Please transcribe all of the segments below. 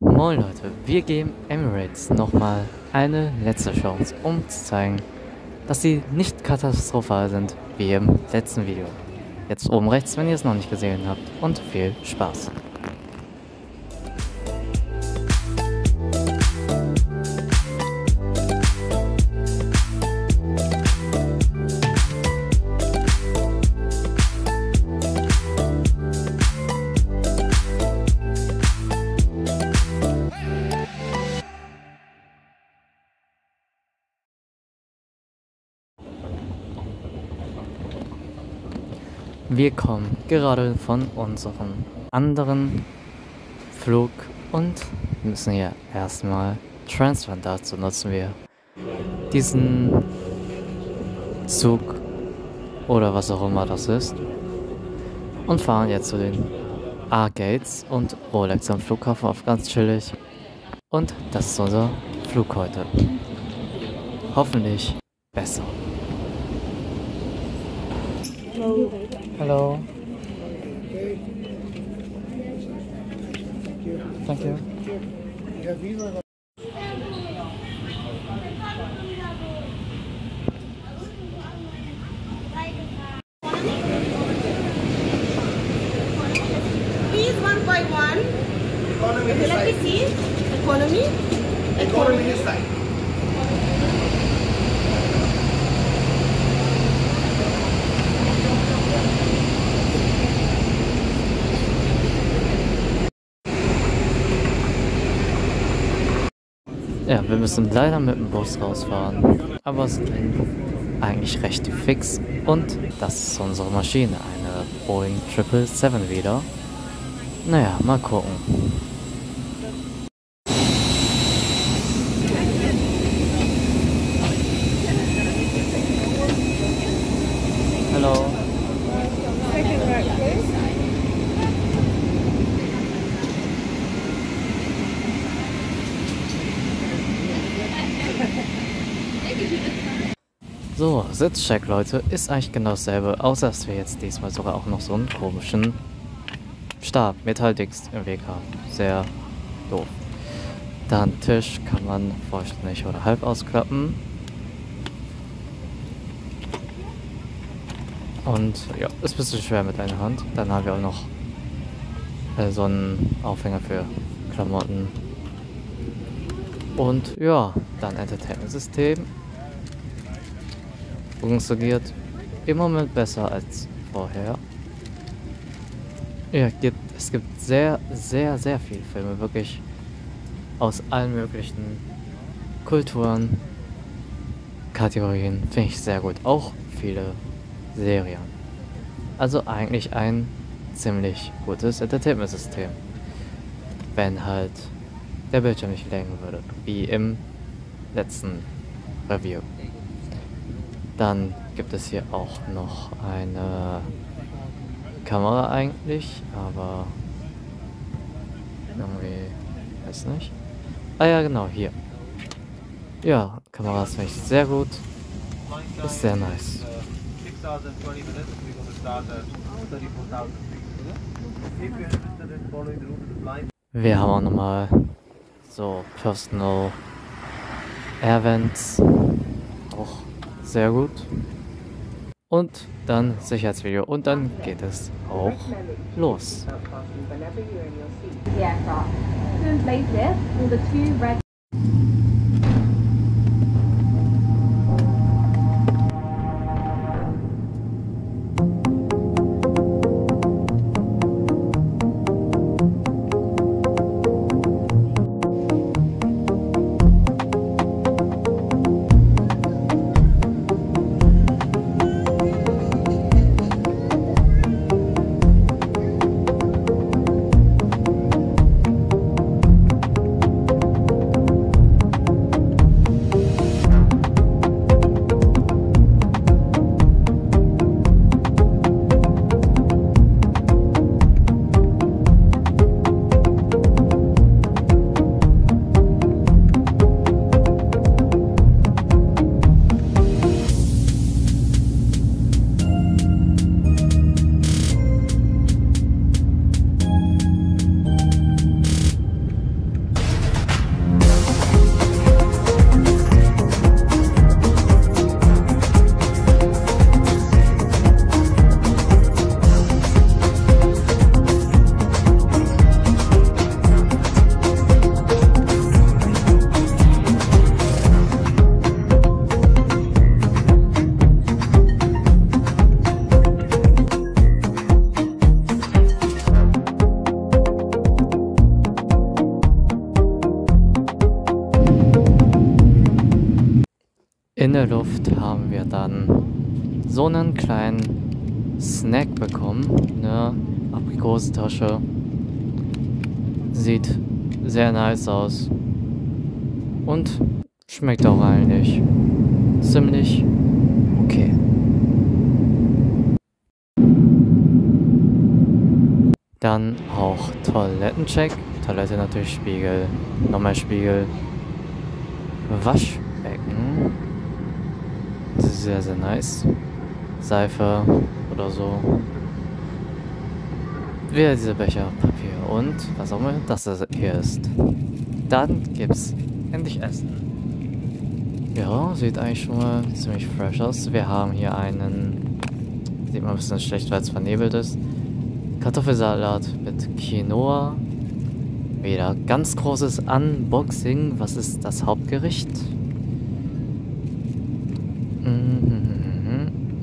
Moin Leute, wir geben Emirates nochmal eine letzte Chance, um zu zeigen, dass sie nicht katastrophal sind wie im letzten Video. Jetzt oben rechts, wenn ihr es noch nicht gesehen habt, und viel Spaß. Wir kommen gerade von unserem anderen Flug und müssen hier erstmal transfern. Dazu nutzen wir diesen Zug oder was auch immer das ist und fahren jetzt zu den A-Gates und Rolex am Flughafen auf ganz chillig. Und das ist unser Flug heute. Hoffentlich besser. Hello. Thank you. Please 1.1. Economy Would you this like side. to see? Economy? Economy this side. Ja, wir müssen leider mit dem Bus rausfahren, aber es ging eigentlich recht fix und das ist unsere Maschine, eine Boeing 777 wieder. Naja, mal gucken. Hallo. So, Sitzcheck, Leute, ist eigentlich genau dasselbe, außer dass wir jetzt diesmal sogar auch noch so einen komischen Stab, Metalldings im Weg haben. Sehr doof. Dann Tisch kann man vollständig oder halb ausklappen. Und ja, ist ein bisschen schwer mit einer Hand. Dann haben wir auch noch so einen Aufhänger für Klamotten. Und ja, dann Entertainment-System. Funktioniert im Moment besser als vorher. Ja, es gibt sehr viele Filme, wirklich aus allen möglichen Kulturen, Kategorien, finde ich sehr gut. Auch viele Serien. Also eigentlich ein ziemlich gutes Entertainment-System. Wenn halt der Bildschirm nicht länger würde, wie im letzten Review. Dann gibt es hier auch noch eine Kamera eigentlich, aber irgendwie, weiß nicht. Ah ja, genau, hier. Ja, Kamera ist echt sehr gut. Ist sehr nice. 6 hours and 20 minutes. We're going to start at 34,000 feet. If you're interested in following the route of the flight, Wir haben auch nochmal so Personal Air Vents. Auch sehr gut. Und dann Sicherheitsvideo und dann geht es auch los. Whenever you're in your seat. The aircraft. To in place left, all the two red In der Luft haben wir dann so einen kleinen Snack bekommen, eine Aprikosentasche. Sieht sehr nice aus und schmeckt auch eigentlich ziemlich okay. Dann auch Toilettencheck. Toilette natürlich Spiegel, nochmal Spiegel, Waschbecken, sehr, sehr nice, Seife oder so, wieder diese Becher, Papier und was auch immer das hier ist. Dann gibt's endlich Essen. Ja, sieht eigentlich schon mal ziemlich fresh aus. Wir haben hier einen, sieht man ein bisschen schlecht, weil es vernebelt ist, Kartoffelsalat mit Quinoa. Wieder ganz großes Unboxing. Was ist das Hauptgericht?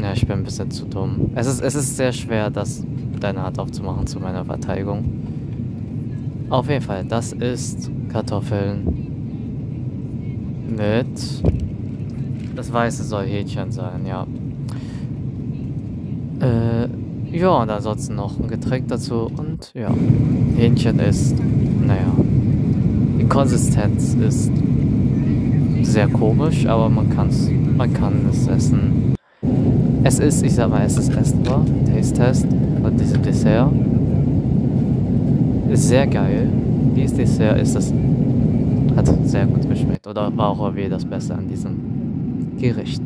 Ja, ich bin ein bisschen zu dumm. Es ist sehr schwer, das mit deiner Hand aufzumachen zu meiner Verteidigung. Auf jeden Fall, das ist Kartoffeln mit... Das Weiße soll Hähnchen sein, ja. Ja, und ansonsten noch ein Getränk dazu und ja, Hähnchen ist, naja, die Konsistenz ist sehr komisch, aber man kann es essen. Es ist, ich sag mal, es ist essbar, Taste-Test von diesem Dessert. Ist sehr geil. Dieses Dessert ist das, hat sehr gut geschmeckt oder war auch irgendwie das Beste an diesem Gericht.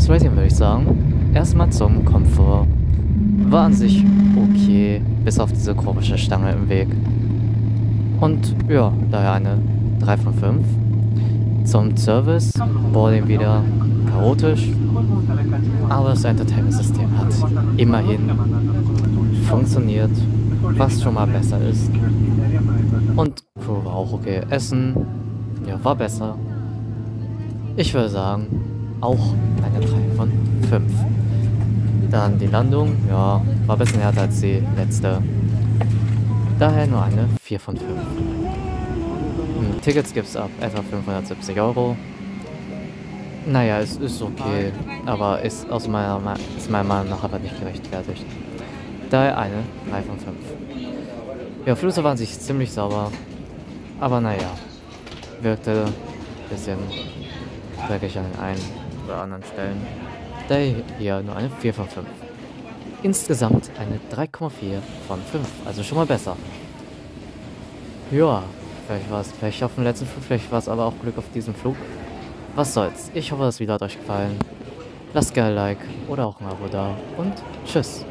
Rating würde ich sagen. Erstmal zum Komfort. War an sich okay, bis auf diese komische Stange im Weg. Und ja, daher eine 3 von 5. Zum Service, Boarding wieder chaotisch, aber das Entertainment-System hat immerhin funktioniert, was schon mal besser ist. Und Crew war auch okay. Essen, ja, war besser. Ich würde sagen, auch eine 3 von 5. Dann die Landung, ja, war ein bisschen härter als die letzte. Daher nur eine 4 von 5. Tickets gibt es ab etwa 570 €. Naja, es ist okay, aber ist meiner Meinung nach aber nicht gerechtfertigt. Daher eine 3 von 5. Ja, Flüsse waren sich ziemlich sauber, aber naja, wirkte ein bisschen dreckig an den einen oder anderen Stellen. Daher hier nur eine 4 von 5. Insgesamt eine 3,4 von 5, also schon mal besser. Ja, vielleicht war es Pech auf dem letzten Flug, vielleicht war es aber auch Glück auf diesem Flug. Was soll's, ich hoffe, das Video hat euch gefallen. Lasst gerne ein Like oder auch ein Abo da und tschüss.